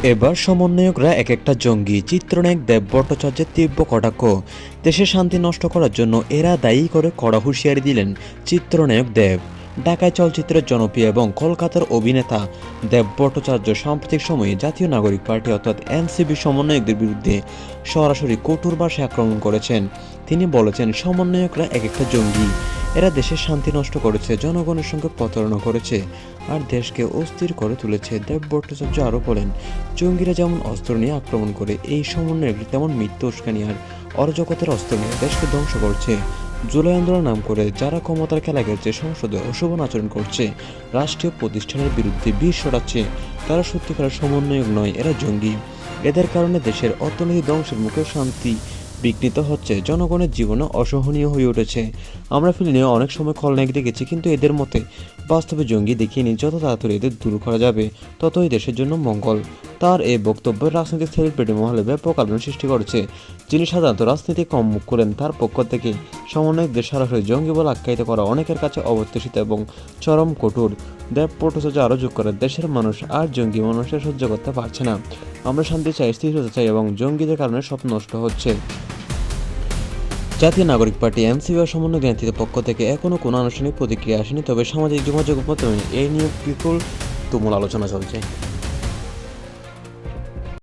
এবার সমন্বয়করা এক একটা জঙ্গি, চিত্রনায়ক দেব ভট্টাচার্যের তীব্র কটাক্ষ। দেশের শান্তি নষ্ট করার জন্য এরা দায়ী করে কড়া হুঁশিয়ারি দিলেন চিত্রনায়ক দেব। ঢাকায় চলচ্চিত্রের জনপ্রিয় এবং কলকাতার অভিনেতা দেব ভট্টাচার্য সাম্প্রতিক সময়ে জাতীয় নাগরিক পার্টি অর্থাৎ এনসিপি সমন্বয়কদের বিরুদ্ধে সরাসরি কঠোর ভাষায় আক্রমণ করেছেন। তিনি বলেছেন, সমন্বয়করা এক একটা জঙ্গি। এরা দেশের শান্তি নষ্ট করেছে, জনগণের সঙ্গে প্রতারণা করেছে আর দেশকে অস্থির করে তুলেছে। দেব ভট্টাচার্য আরও বলেন, জঙ্গিরা যেমন অস্ত্র নিয়ে আক্রমণ করে, এই সমন্বয়করা তেমন মিথ্যা উস্কানি আর অরাজকতার অস্ত্র নিয়ে দেশকে ধ্বংস করছে। জুলাই আন্দোলন নাম করে যারা ক্ষমতার খেলা খেলছে, সংসদে অশোভন আচরণ করছে, রাষ্ট্রীয় প্রতিষ্ঠানের বিরুদ্ধে বিষ ছড়াচ্ছে, তারা সত্যিকারের সমন্বয়ক নয়, এরা জঙ্গি। এদের কারণে দেশের অর্থনীতি ধ্বংসের মুখে, শান্তি বিঘ্নিত হচ্ছে, জনগণের জীবনে অসহনীয় হয়ে উঠেছে। আমরা ফিল্মে অনেক সময় খলনায়ক দেখেছি, কিন্তু এদের মতে বাস্তবে জঙ্গি দেখিনি। যত তাড়াতাড়ি এদের দূর করা যাবে, ততই দেশের জন্য মঙ্গল। তার এই বক্তব্য রাজনৈতিক সেলিব্রিটি মহলে ব্যাপক আলোড়ন সৃষ্টি করেছে। যিনি সাধারণত রাজনীতি কম মুখ করেন, তার পক্ষ থেকে সমন্বয়কদের সরাসরি জঙ্গি বলে আখ্যায়িত করা অনেকের কাছে অপ্রত্যাশিত এবং চরম কঠোর। দেব ভট্টাচার্য আরও যোগ করেন, দেশের মানুষ আর জঙ্গি মানুষের সহ্য করতে পারছে না। আমরা শান্তি চাই, স্থিরতা চাই এবং জঙ্গিদের কারণে স্বপ্ন নষ্ট হচ্ছে। জাতীয় নাগরিক পার্টি এনসিপি সমন্বয় নেতৃত্বের পক্ষ থেকে এখনও কোনো আনুষ্ঠানিক প্রতিক্রিয়া আসেনি, তবে সামাজিক যোগাযোগ মাধ্যমে এই নিয়ে বিপুল তুমুল আলোচনা চলছে।